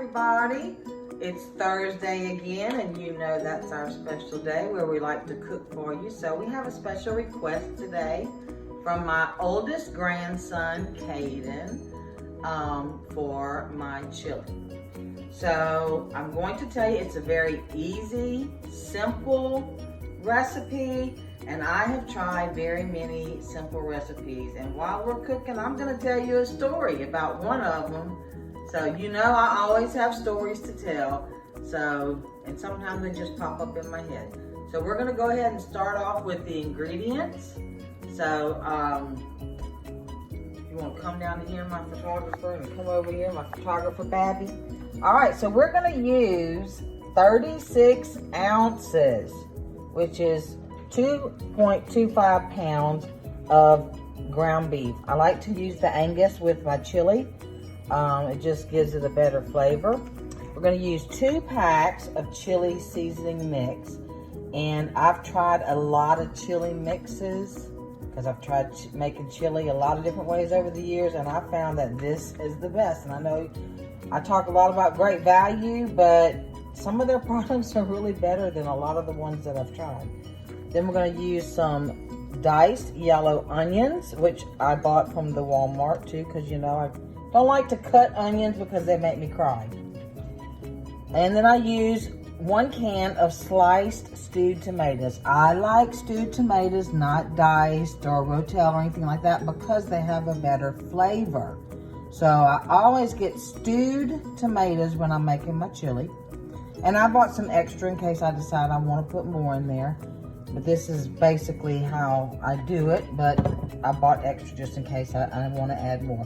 everybody. It's Thursday again, and you know that's our special day where we like to cook for you. So we have a special request today from my oldest grandson, Caden, for my chili. So I'm going to tell you it's a very easy, simple recipe, and I have tried very many simple recipes. And while we're cooking, I'm going to tell you a story about one of them. So you know I always have stories to tell. And sometimes they just pop up in my head. So we're going to go ahead and start off with the ingredients. So you want to come down here, my photographer, and come over here, my photographer, Babby. All right, so we're going to use 36 ounces, which is 2.25 pounds of ground beef. I like to use the Angus with my chili. It just gives it a better flavor. We're going to use 2 packs of chili seasoning mix. And I've tried a lot of chili mixes because I've tried making chili a lot of different ways over the years, and I found that this is the best. And I know I talk a lot about great value, but some of their products are really better than a lot of the ones that I've tried. Then we're going to use some diced yellow onions, which I bought from the Walmart too, because you know I don't like to cut onions because they make me cry. And then I use 1 can of sliced stewed tomatoes. I like stewed tomatoes, not diced or rotel or anything like that, because they have a better flavor. So I always get stewed tomatoes when I'm making my chili. And I bought some extra in case I decide I want to put more in there. But this is basically how I do it, but I bought extra just in case I want to add more.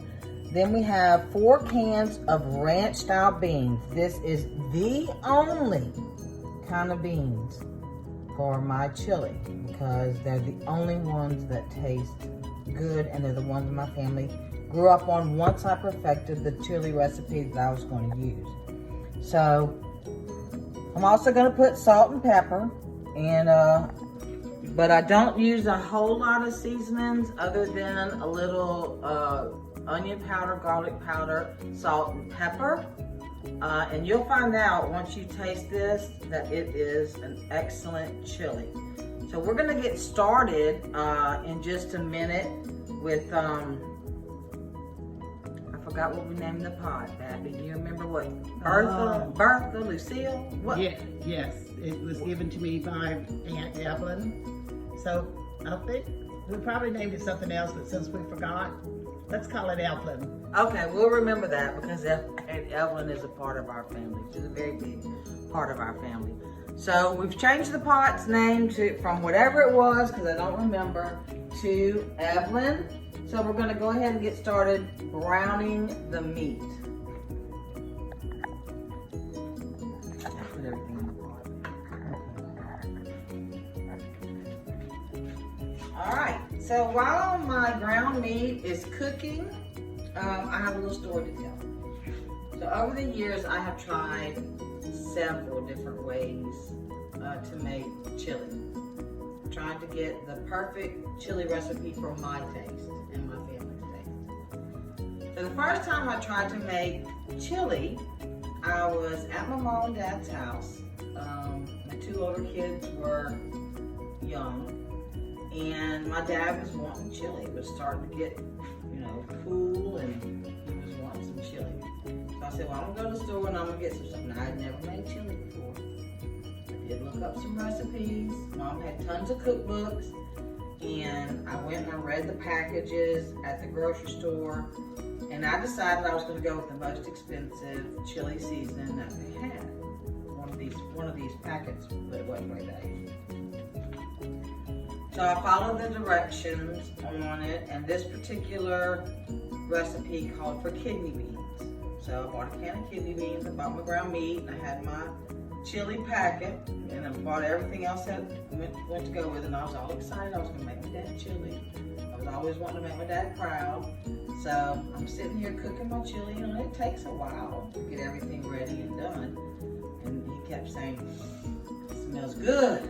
Then we have 4 cans of ranch style beans. This is the only kind of beans for my chili because they're the only ones that taste good, and they're the ones my family grew up on once I perfected the chili recipe that I was going to use. So I'm also going to put salt and pepper, and but I don't use a whole lot of seasonings other than a little onion powder, garlic powder, salt, and pepper. And you'll find out once you taste this that it is an excellent chili. So we're going to get started in just a minute with, I forgot what we named the pot, Babby. Do you remember what? Bertha, Lucille? What? Yeah, yes, it was given to me by Aunt Evelyn. So I think we probably named it something else, but since we forgot, let's call it Evelyn. Okay, we'll remember that because Evelyn is a part of our family. She's a very big part of our family. So we've changed the pot's name from whatever it was, because I don't remember, to Evelyn. So we're going to go ahead and get started browning the meat. Put everything in the pot. All right. So while my ground meat is cooking, I have a little story to tell. So over the years, I have tried several different ways to make chili. Trying to get the perfect chili recipe for my taste and my family's taste. So the first time I tried to make chili, I was at my mom and dad's house. My 2 older kids were young. And my dad was wanting chili. It was starting to get, cool, and he was wanting some chili. So I said, well, I'm going to go to the store and I'm going to get some stuff. Now, I'd never made chili before. I did look up some recipes. Mom had tons of cookbooks. And I went and I read the packages at the grocery store. And I decided I was going to go with the most expensive chili seasoning that they had. One of these packets, but it wasn't very value. So I followed the directions on it, and this particular recipe called for kidney beans. So I bought a can of kidney beans, I bought my ground meat, and I had my chili packet, and I bought everything else that went to go with it, and I was all excited. I was going to make my dad chili. I was always wanting to make my dad proud. So I'm sitting here cooking my chili, and it takes a while to get everything ready and done. And he kept saying, "It smells good.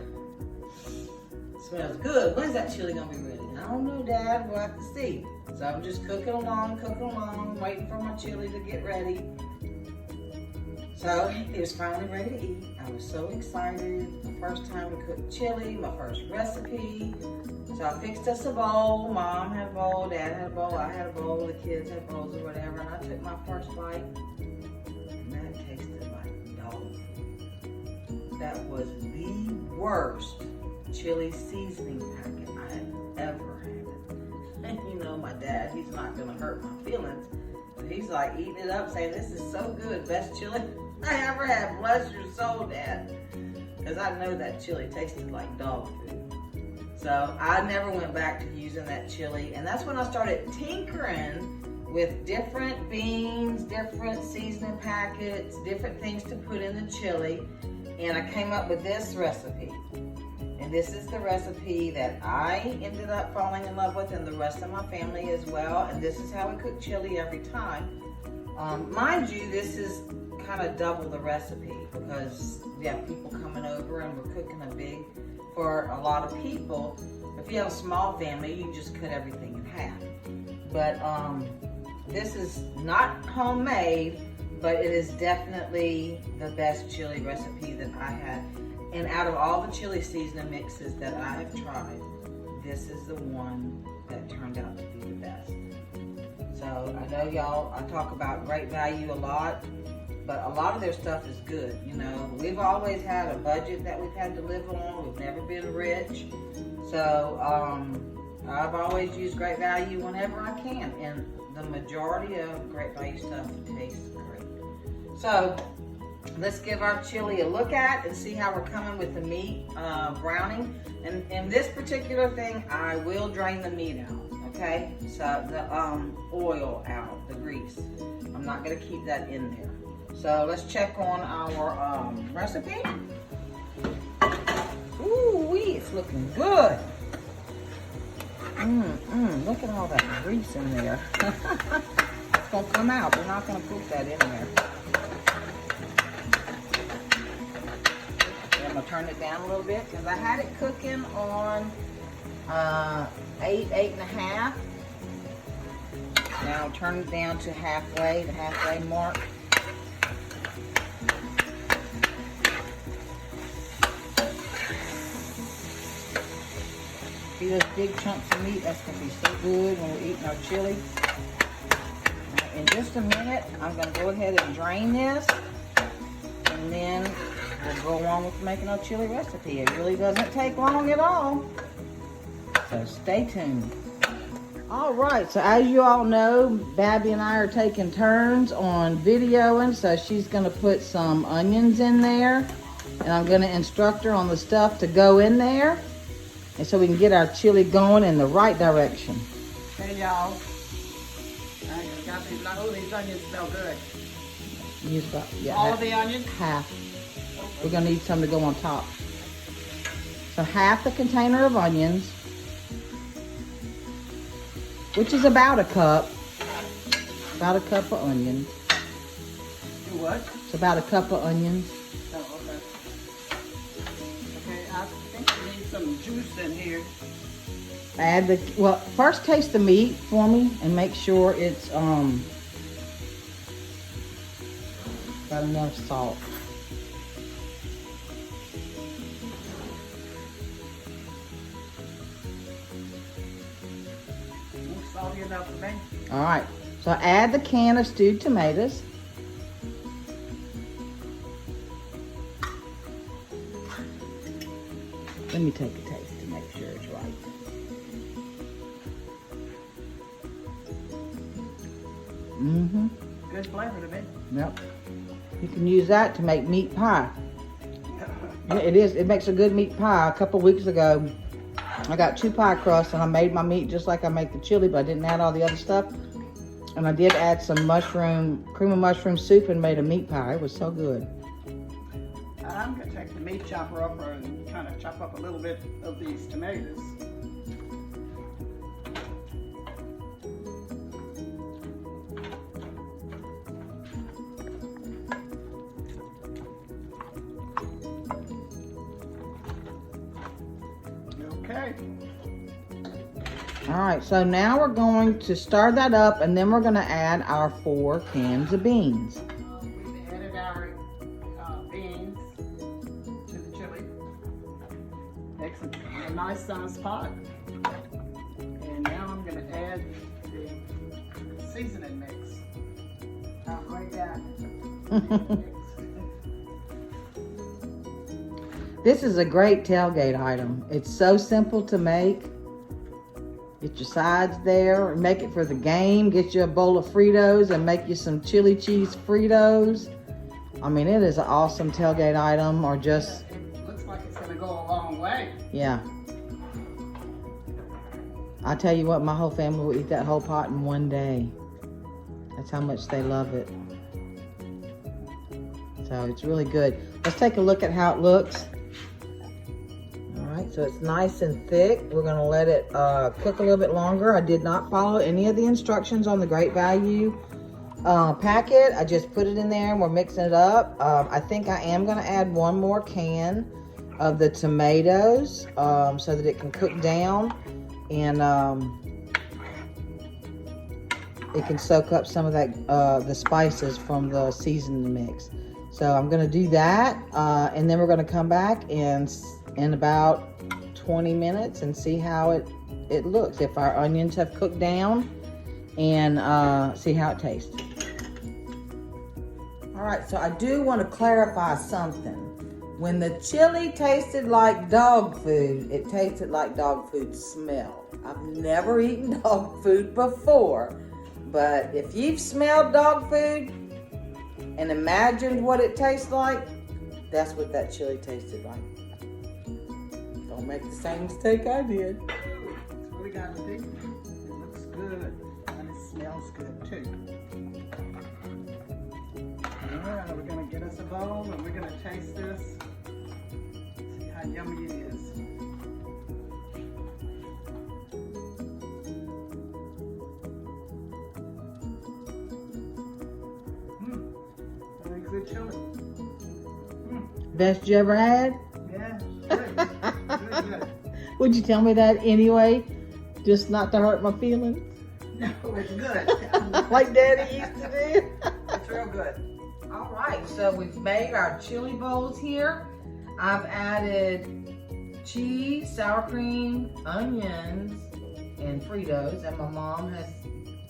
Smells good. When's that chili gonna be ready?" I don't know, Dad. We'll have to see. So I'm just cooking along, waiting for my chili to get ready. So it was finally ready to eat. I was so excited. The first time we cooked chili, my first recipe. So I fixed us a bowl. Mom had a bowl, Dad had a bowl, I had a bowl, the kids had bowls or whatever. And I took my first bite, and that tasted like dog food. That was the worst chili seasoning packet I had ever had. And you know my dad, he's not gonna hurt my feelings. But he's like eating it up, saying, this is so good, best chili I ever had. Bless your soul, Dad. Because I know that chili tasted like dog food. So I never went back to using that chili. And that's when I started tinkering with different beans, different seasoning packets, different things to put in the chili. And I came up with this recipe. And this is the recipe that I ended up falling in love with, and the rest of my family as well. And this is how we cook chili every time. Mind you, this is kind of double the recipe because we have people coming over and we're cooking a big for a lot of people. If you have a small family, you can just cut everything in half. But this is not homemade, but it is definitely the best chili recipe that I had. And out of all the chili seasoning mixes that I have tried, this is the one that turned out to be the best. So I know y'all, I talk about Great Value a lot, but a lot of their stuff is good. You know, we've always had a budget that we've had to live on. We've never been rich. So I've always used Great Value whenever I can. And the majority of Great Value stuff tastes great. So let's give our chili a look at and see how we're coming with the meat browning. And in this particular thing, I will drain the meat out, okay? So the oil out, the grease. I'm not gonna keep that in there. So let's check on our recipe. Ooh-wee, it's looking good. Look at all that grease in there. It's gonna come out. We're not gonna put that in there. I'm gonna turn it down a little bit because I had it cooking on 8.5. Now I'll turn it down to halfway, the halfway mark. See those big chunks of meat? That's gonna be so good when we're eating our chili. Now, in just a minute, I'm gonna go ahead and drain this, and then we'll go on with making our chili recipe. It really doesn't take long at all. So stay tuned. All right, so as you all know, Babby and I are taking turns on videoing. So she's gonna put some onions in there, and I'm gonna instruct her on the stuff to go in there, and so we can get our chili going in the right direction. Hey y'all, these onions smell good. Use about, yeah, all of the onions? Half. We're gonna need some to go on top. So half the container of onions, which is about a cup. About a cup of onions. Do what? It's about a cup of onions. Oh, okay. Okay, I think we need some juice in here. Add the, well, first taste the meat for me and make sure it's got enough salt. Salty enough for me. All right, so add the can of stewed tomatoes. Let me take a taste to make sure it's right. Good flavor to me. Yep. You can use that to make meat pie. Yeah, it is. It makes a good meat pie. A couple weeks ago, I got 2 pie crusts and I made my meat just like I make the chili, but I didn't add all the other stuff. And I did add some cream of mushroom soup and made a meat pie. It was so good. I'm going to take the meat chopper up and kind of chop up a little bit of these tomatoes. Okay. All right, so now we're going to stir that up and then we're going to add our 4 cans of beans. We've added our a nice sized pot. And now I'm going to add the seasoning mix. Halfway down. This is a great tailgate item. It's so simple to make. Get your sides there, make it for the game. Get you a bowl of Fritos and make you some chili cheese Fritos. I mean, it is an awesome tailgate item, or just... It looks like it's going to go a long way. Yeah. I tell you what, my whole family will eat that whole pot in one day. That's how much they love it. So it's really good. Let's take a look at how it looks. So it's nice and thick. We're gonna let it cook a little bit longer. I did not follow any of the instructions on the Great Value packet. I just put it in there and we're mixing it up. I think I am gonna add one more can of the tomatoes so that it can cook down and it can soak up some of that the spices from the seasoning mix. So I'm gonna do that and then we're gonna come back and in about 20 minutes and see how it looks, if our onions have cooked down, and see how it tastes. All right, so I do want to clarify something. When the chili tasted like dog food, it tasted like dog food smell. I've never eaten dog food before, but if you've smelled dog food and imagined what it tastes like, that's what that chili tasted like. Don't make the same mistake I did. It's really got to think. It looks good and it smells good too. Alright, we're going to get us a bowl and we're going to taste this. See how yummy it is. Very good chili. Best you ever had? Yeah, good. Good. Would you tell me that anyway? Just not to hurt my feelings? No, it's good. Like Daddy used to do? It's real good. All right, so we've made our chili bowls here. I've added cheese, sour cream, onions, and Fritos. And my mom has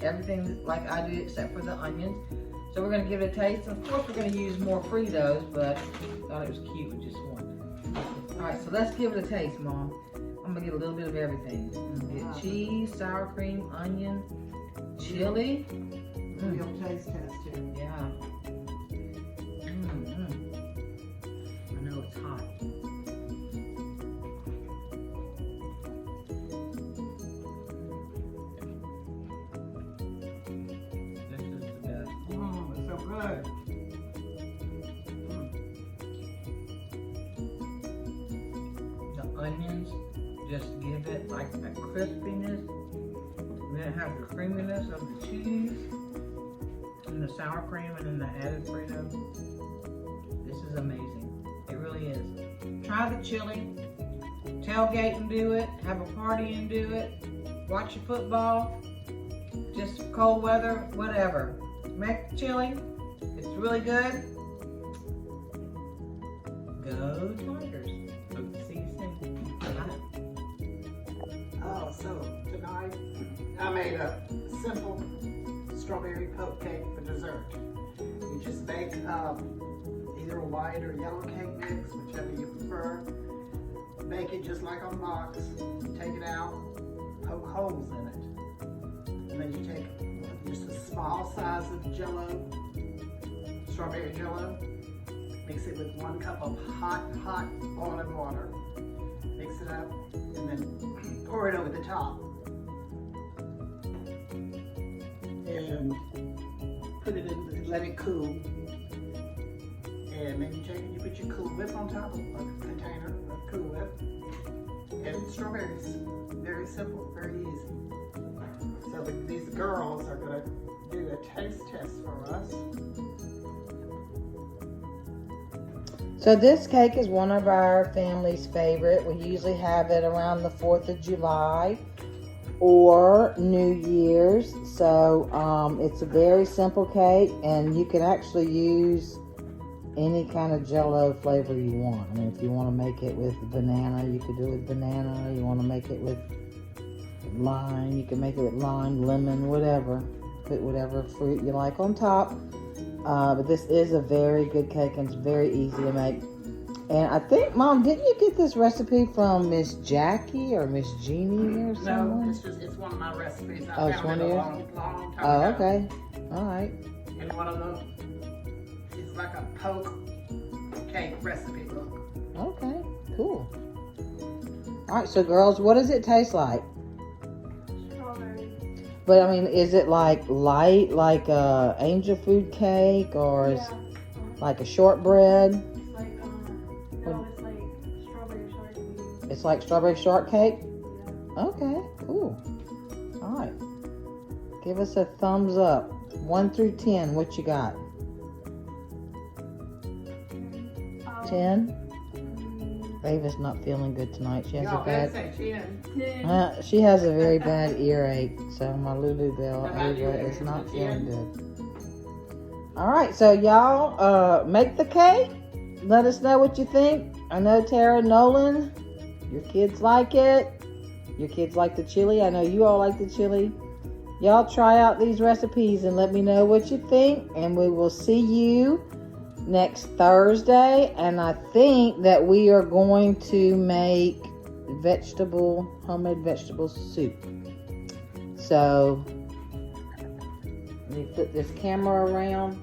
everything like I do except for the onions. So we're gonna give it a taste. Of course, we're gonna use more Fritos, but I thought it was cute with just one. All right, so let's give it a taste, Mom. I'm gonna get a little bit of everything. I'm gonna get cheese, sour cream, onion, chili. Real taste test here. Yeah. I know it's hot. This is the best. It's so good. The onions just give it like a crispiness. Then it has the creaminess of the cheese and the sour cream and then the added Frito. This is amazing. It really is. Try the chili. Tailgate and do it. Have a party and do it. Watch your football. Just cold weather, whatever. Make the chili. It's really good. Go Tigers. Hope to see you soon. Bye. Oh, so tonight I made a simple strawberry poke cake for dessert. You just bake either a white or yellow cake mix, whichever you prefer. Bake it just like on box. Take it out, poke holes in it. And then you take just a small size of Jell-O, strawberry Jell-O. Mix it with 1 cup of hot boiling water. Mix it up and then pour it over the top. And put it in, let it cool. And then you take it, you put your Cool Whip on top of a container of Cool Whip. And strawberries. Very simple, very easy. So these girls are going to do a taste test for us. So this cake is one of our family's favorite. We usually have it around the 4th of July or New Year's. So it's a very simple cake, and you can actually use any kind of Jell-O flavor you want. I mean, if you want to make it with banana, you could do it with banana. You want to make it with lime, you can make it with lime, lemon, whatever. Put whatever fruit you like on top. But this is a very good cake and it's very easy to make. And I think, Mom, didn't you get this recipe from Miss Jackie or Miss Jeannie or someone? No, it's one of my recipes. I Oh, it's found one it of a yours? long time Oh, ago. okay. All right. And one of them, it's like a poke cake recipe book. Okay, cool. All right, so girls, what does it taste like? Strawberry. But I mean, is it like light, like a angel food cake, or is like a shortbread? It's like no, it's like strawberry shortcake. It's like strawberry shortcake? Yeah. Okay, cool. All right. Give us a thumbs up. 1 through 10, what you got? 10? Ava's not feeling good tonight. She has a bad... she has a very bad earache, so my Lulu Bell, Ava, is not feeling good. All right, so y'all make the cake. Let us know what you think. I know Tara, Nolan, your kids like it. Your kids like the chili. I know you all like the chili. Y'all try out these recipes and let me know what you think. And we will see you next Thursday. And I think that we are going to make homemade vegetable soup. So, let me flip this camera around.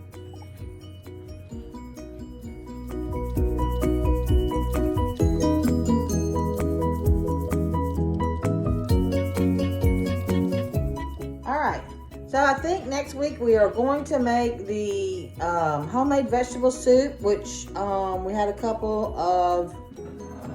So I think next week we are going to make the homemade vegetable soup, which we had a couple of,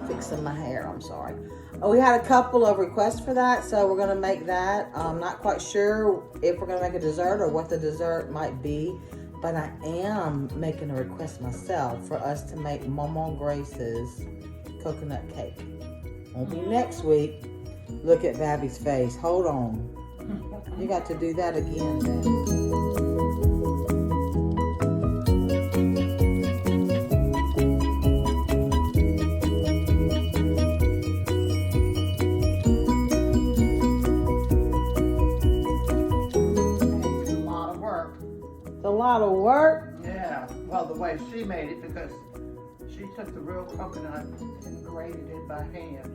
fixing my hair, I'm sorry. We had a couple of requests for that, so we're going to make that. I'm not quite sure if we're going to make a dessert or what the dessert might be, but I am making a request myself for us to make Mama Grace's coconut cake. Won't be next week. Look at Babby's face. Hold on. You got to do that again, then. It's a lot of work. It's a lot of work. Yeah, well, the way she made it, because she took the real coconut and grated it by hand.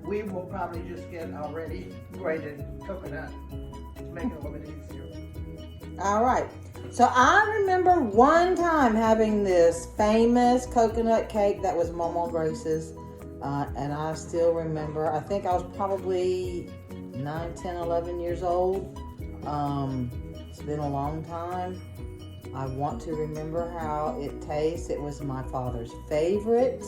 We will probably just get already grated coconut to make it a little bit easier. All right. So I remember one time having this famous coconut cake that was Mama Grace's. And I still remember, I think I was probably 9, 10, 11 years old. It's been a long time. I want to remember how it tastes. It was my father's favorite.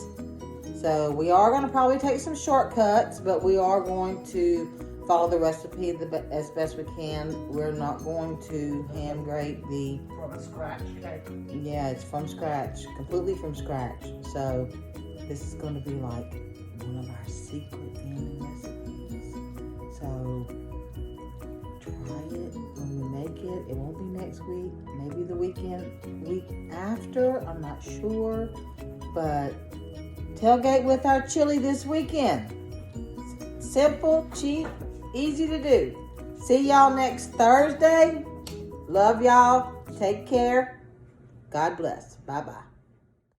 So we are going to probably take some shortcuts, but we are going to follow the recipe as best we can. We're not going to hand grate the... From a scratch cake. Yeah, it's from scratch, completely from scratch. So this is going to be like one of our secret family recipes. So try it when we make it. It won't be next week. Maybe the week after. I'm not sure. But tailgate with our chili this weekend. Simple, cheap, easy to do. See y'all next Thursday. Love y'all. Take care. God bless. Bye-bye.